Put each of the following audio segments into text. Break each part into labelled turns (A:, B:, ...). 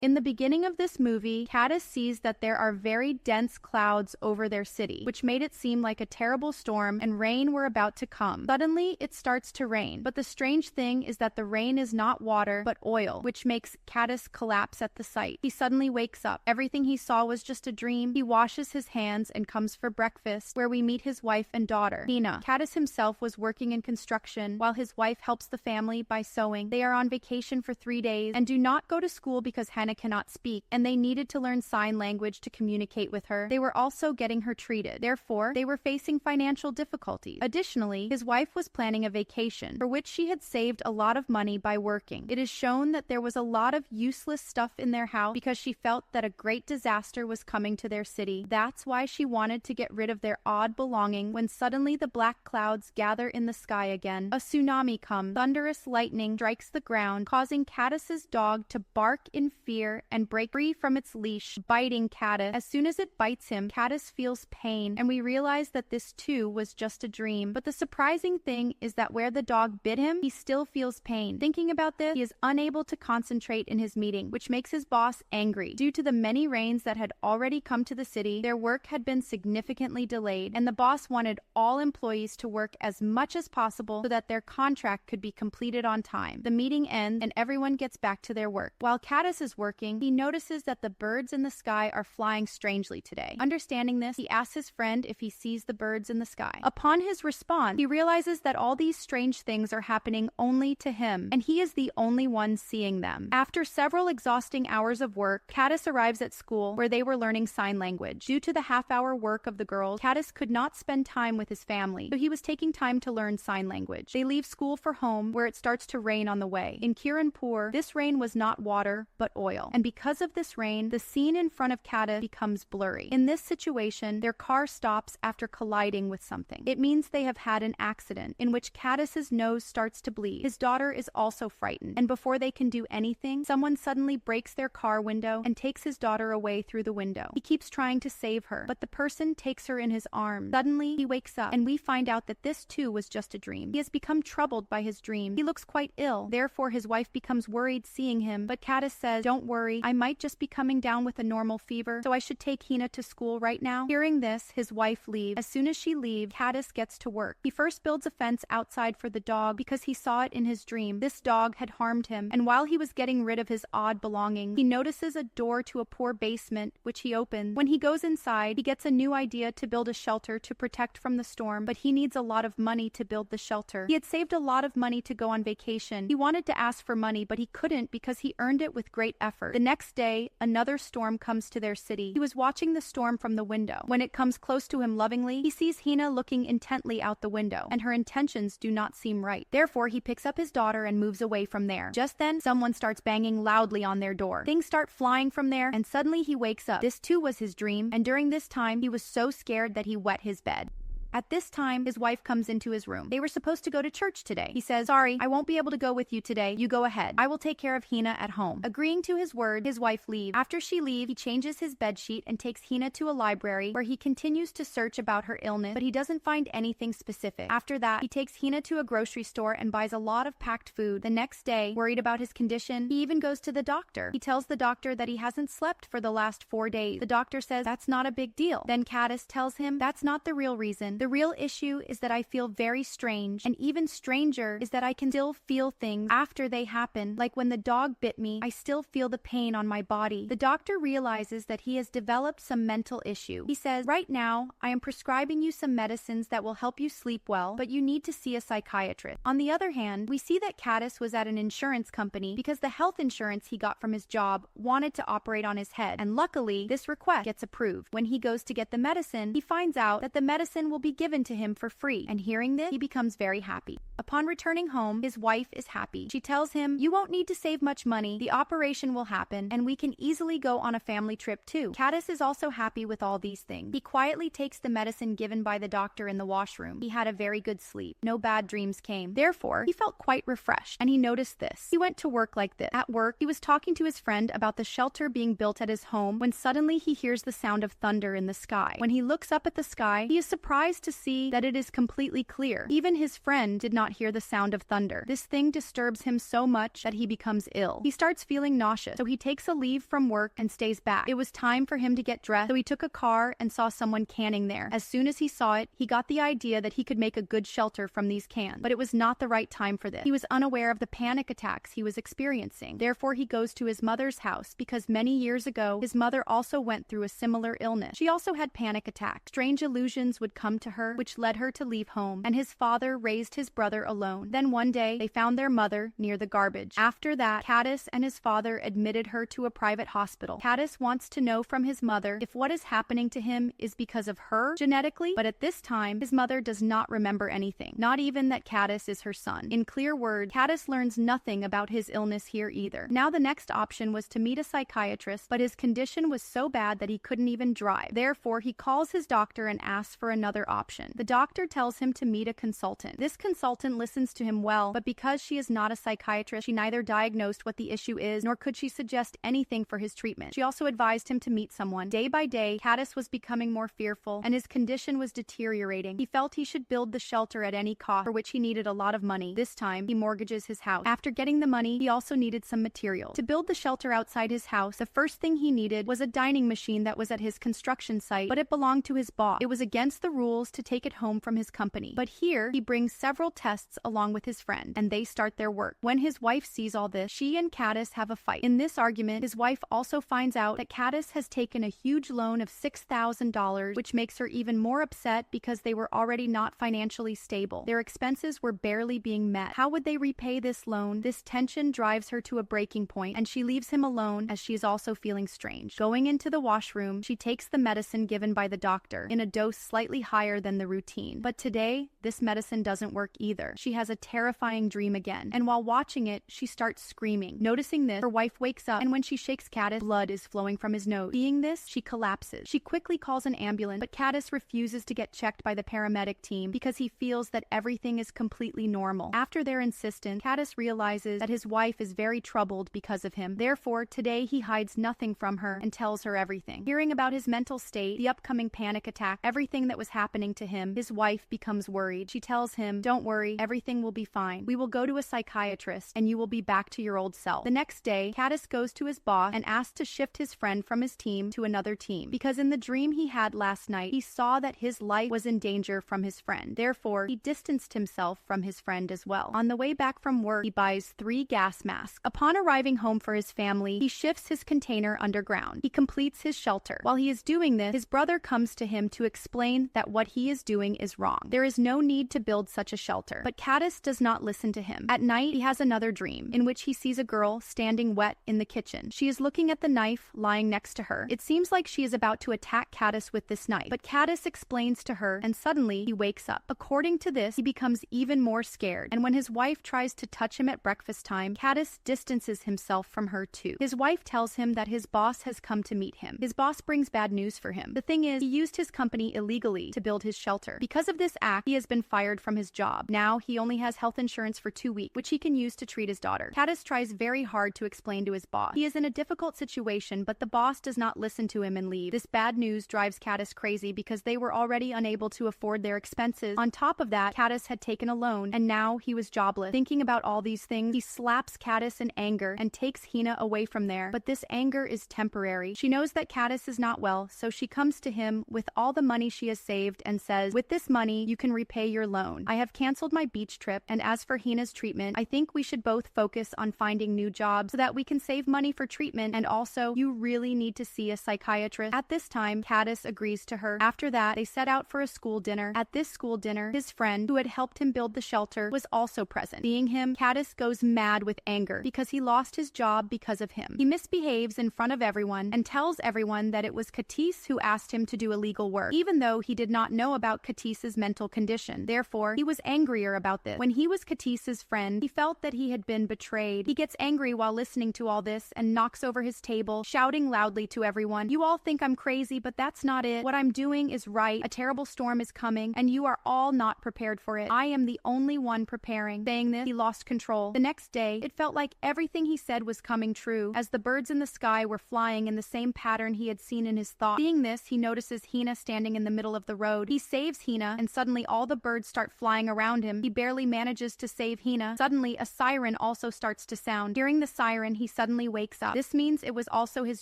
A: In the beginning of this movie, Caddis sees that there are very dense clouds over their city, which made it seem like a terrible storm and rain were about to come. Suddenly, it starts to rain, but the strange thing is that the rain is not water, but oil, which makes Caddis collapse at the sight. He suddenly wakes up. Everything he saw was just a dream. He washes his hands and comes for breakfast, where we meet his wife and daughter, Hina. Caddis himself was working in construction, while his wife helps the family by sewing. They are on vacation for 3 days and do not go to school because Hannah cannot speak, and they needed to learn sign language to communicate with her. They were also getting her treated. Therefore, they were facing financial difficulties. Additionally, his wife was planning a vacation, for which she had saved a lot of money by working. It is shown that there was a lot of useless stuff in their house because she felt that a great disaster was coming to their city. That's why she wanted to get rid of their odd belonging when suddenly the black clouds gather in the sky again. A tsunami comes. Thunderous lightning strikes the ground, causing Caddis's dog to bark in fear and break free from its leash, biting Caddis. As soon as it bites him, Caddis feels pain, and we realize that this too was just a dream. But the surprising thing is that where the dog bit him, he still feels pain. Thinking about this, he is unable to concentrate in his meeting, which makes his boss angry. Due to the many rains that had already come to the city, their work had been significantly delayed, and the boss wanted all employees to work as much as possible so that their contract could be completed on time. The meeting ends, and everyone gets back to their work. While Caddis is working, he notices that the birds in the sky are flying strangely today. Understanding this, he asks his friend if he sees the birds in the sky. Upon his response, he realizes that all these strange things are happening only to him, and he is the only one seeing them. After several exhausting hours of work, Caddis arrives at school where they were learning sign language. Due to the half-hour work of the girls, Caddis could not spend time with his family, so he was taking time to learn sign language. They leave school for home, where it starts to rain on the way. In Kiranpur, this rain was not water, but oil, and because of this rain, the scene in front of Caddis becomes blurry. In this situation, their car stops after colliding with something. It means they have had an accident, in which Caddis's nose starts to bleed. His daughter is also frightened, and before they can do anything, someone suddenly breaks their car window and takes his daughter away through the window. He keeps trying to save her, but the person takes her in his arms. Suddenly, he wakes up, and we find out that this too was just a dream. He has become troubled by his dream. He looks quite ill. Therefore, his wife becomes worried seeing him, but Caddis says, "Don't worry, I might just be coming down with a normal fever, so I should take Hina to school right now." Hearing this, his wife leaves. As soon as she leaves, Caddis gets to work. He first builds a fence outside for the dog because he saw it in his dream. This dog had harmed him, and while he was getting rid of his odd belongings, he notices a door to a poor basement, which he opens. When he goes inside, he gets a new idea to build a shelter to protect from the storm, but he needs a lot of money to build the shelter. He had saved a lot of money to go on vacation. He wanted to ask for money, but he couldn't because he earned it with great effort. The next day, another storm comes to their city. He was watching the storm from the window. When it comes close to him lovingly, he sees Hina looking intently out the window, and her intentions do not seem right. Therefore, he picks up his daughter and moves away from there. Just then, someone starts banging loudly on their door. Things start flying from there, and suddenly he wakes up. This too was his dream, and during this time, he was so scared that he wet his bed. At this time, his wife comes into his room. They were supposed to go to church today. He says, "Sorry, I won't be able to go with you today. You go ahead. I will take care of Hina at home." Agreeing to his word, his wife leaves. After she leaves, he changes his bedsheet and takes Hina to a library where he continues to search about her illness, but he doesn't find anything specific. After that, he takes Hina to a grocery store and buys a lot of packed food. The next day, worried about his condition, he even goes to the doctor. He tells the doctor that he hasn't slept for the last 4 days. The doctor says that's not a big deal. Then Caddis tells him that's not the real reason. The real issue is that I feel very strange, and even stranger is that I can still feel things after they happen. Like when the dog bit me, I still feel the pain on my body. The doctor realizes that he has developed some mental issue. He says, "Right now, I am prescribing you some medicines that will help you sleep well, but you need to see a psychiatrist." On the other hand, we see that Caddis was at an insurance company because the health insurance he got from his job wanted to operate on his head, and luckily, this request gets approved. When he goes to get the medicine, he finds out that the medicine will be given to him for free, and hearing this, he becomes very happy. Upon returning home, his wife is happy. She tells him, "You won't need to save much money. The operation will happen, and we can easily go on a family trip too." Caddis is also happy with all these things. He quietly takes the medicine given by the doctor in the washroom. He had a very good sleep. No bad dreams came. Therefore, he felt quite refreshed, and he noticed this. He went to work like this. At work, he was talking to his friend about the shelter being built at his home when suddenly he hears the sound of thunder in the sky. When he looks up at the sky, he is surprised to see that it is completely clear. Even his friend did not hear the sound of thunder. This thing disturbs him so much that he becomes ill. He starts feeling nauseous, so he takes a leave from work and stays back. It was time for him to get dressed, so he took a car and saw someone canning there. As soon as he saw it, he got the idea that he could make a good shelter from these cans. But it was not the right time for this. He was unaware of the panic attacks he was experiencing. Therefore, he goes to his mother's house because many years ago, his mother also went through a similar illness. She also had panic attacks. Strange illusions would come to her, which led her to leave home, and his father raised his brother alone. Then one day, they found their mother near the garbage. After that, Cattis and his father admitted her to a private hospital. Cattis wants to know from his mother if what is happening to him is because of her genetically, but at this time, his mother does not remember anything, not even that Cattis is her son. In clear words, Cattis learns nothing about his illness here either. Now the next option was to meet a psychiatrist, but his condition was so bad that he couldn't even drive. Therefore, he calls his doctor and asks for another option. The doctor tells him to meet a consultant. This consultant listens to him well, but because she is not a psychiatrist, she neither diagnosed what the issue is, nor could she suggest anything for his treatment. She also advised him to meet someone. Day by day, Cattis was becoming more fearful, and his condition was deteriorating. He felt he should build the shelter at any cost, for which he needed a lot of money. This time, he mortgages his house. After getting the money, he also needed some material. To build the shelter outside his house, the first thing he needed was a dining machine that was at his construction site, but it belonged to his boss. It was against the rules to take it home from his company. But here, he brings several tests along with his friend, and they start their work. When his wife sees all this, she and Cattis have a fight. In this argument, his wife also finds out that Cattis has taken a huge loan of $6,000, which makes her even more upset because they were already not financially stable. Their expenses were barely being met. How would they repay this loan? This tension drives her to a breaking point, and she leaves him alone as she is also feeling strange. Going into the washroom, she takes the medicine given by the doctor in a dose slightly higher than the routine. But today, this medicine doesn't work either. She has a terrifying dream again, and while watching it, she starts screaming. Noticing this, her wife wakes up, and when she shakes Cattis, blood is flowing from his nose. Seeing this, she collapses. She quickly calls an ambulance, but Cattis refuses to get checked by the paramedic team because he feels that everything is completely normal. After their insistence, Cattis realizes that his wife is very troubled because of him. Therefore, today he hides nothing from her and tells her everything. Hearing about his mental state, the upcoming panic attack, everything that was happening to him, his wife becomes worried. She tells him, "Don't worry, everything will be fine. We will go to a psychiatrist and you will be back to your old self." The next day, Cattis goes to his boss and asks to shift his friend from his team to another team because in the dream he had last night, he saw that his life was in danger from his friend. Therefore, he distanced himself from his friend as well. On the way back from work, he buys 3 gas masks. Upon arriving home for his family, he shifts his container underground. He completes his shelter. While he is doing this, his brother comes to him to explain that what he is doing is wrong. There is no need to build such a shelter. But Cattis does not listen to him. At night, he has another dream in which he sees a girl standing wet in the kitchen. She is looking at the knife lying next to her. It seems like she is about to attack Cattis with this knife, but Cattis explains to her, and suddenly he wakes up. According to this, he becomes even more scared, and when his wife tries to touch him at breakfast time, Cattis distances himself from her too. His wife tells him that his boss has come to meet him. His boss brings bad news for him. The thing is, he used his company illegally to build his shelter. Because of this act, he has been fired from his job. Now, he only has health insurance for 2 weeks, which he can use to treat his daughter. Cattis tries very hard to explain to his boss. He is in a difficult situation, but the boss does not listen to him and leave. This bad news drives Cattis crazy because they were already unable to afford their expenses. On top of that, Cattis had taken a loan, and now he was jobless. Thinking about all these things, he slaps Cattis in anger and takes Hina away from there. But this anger is temporary. She knows that Cattis is not well, so she comes to him with all the money she has saved and says, "With this money, you can repay your loan. I have canceled my beach trip, and as for Hina's treatment, I think we should both focus on finding new jobs so that we can save money for treatment, and also, you really need to see a psychiatrist." At this time, Cattis agrees to her. After that, they set out for a school dinner. At this school dinner, his friend, who had helped him build the shelter, was also present. Seeing him, Cattis goes mad with anger because he lost his job because of him. He misbehaves in front of everyone and tells everyone that it was Cattis who asked him to do illegal work, even though he did not know about Cattis's mental condition. Therefore, he was angrier about this. When he was Cattis's friend, he felt that he had been betrayed. He gets angry while listening to all this and knocks over his table, shouting loudly to everyone, "You all think I'm crazy, but that's not it. What I'm doing is right. A terrible storm is coming, and you are all not prepared for it. I am the only one preparing." Saying this, he lost control. The next day, it felt like everything he said was coming true, as the birds in the sky were flying in the same pattern he had seen in his thoughts. Seeing this, he notices Hina standing in the middle of the road. He saves Hina, and suddenly all the birds start flying around him. He barely manages to save Hina. Suddenly, a siren also starts to sound. Hearing the siren, he suddenly wakes up. This means it was also his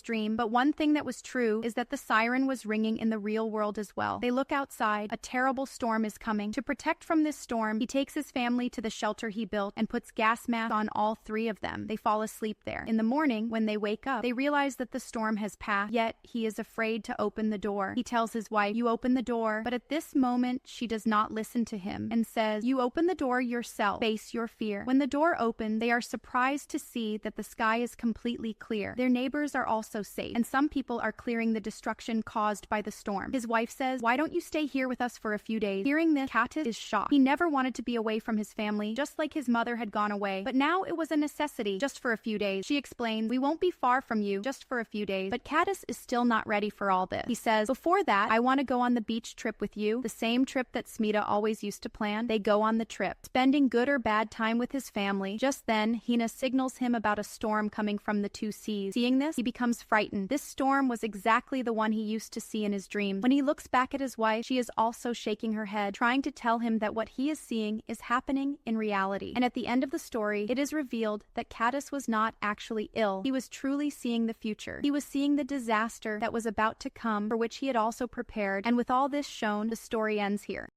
A: dream, but one thing that was true is that the siren was ringing in the real world as well. They look outside. A terrible storm is coming. To protect from this storm, he takes his family to the shelter he built and puts gas masks on all three of them. They fall asleep there. In the morning, when they wake up, they realize that the storm has passed, yet he is afraid to open the door. He tells his wife, "You open the door," but at this moment, she does not listen to him and says, "You open the door yourself. Face your fear." When the door opens, they are surprised to see that the sky is completely clear. Their neighbors are also safe, and some people are clearing the destruction caused by the storm. His wife says, "Why don't you stay here with us for a few days?" Hearing this, Curtis is shocked. He never wanted to be away from his family, just like his mother had gone away, but now it was a necessity, just for a few days. She explains, "We won't be far from you, just for a few days." But Curtis is still not ready for all this. He says, "Before that, I want to go on the beach trip with you," the same trip that Smita always used to plan. They go on the trip, spending good or bad time with his family. Just then, Hina signals him about a storm coming from the two seas. Seeing this, he becomes frightened. This storm was exactly the one he used to see in his dreams. When he looks back at his wife, she is also shaking her head, trying to tell him that what he is seeing is happening in reality. And at the end of the story, it is revealed that Curtis was not actually ill. He was truly seeing the future. He was seeing the disaster that was about to come, for which he had also prepared. And with all this shown, the story ends here.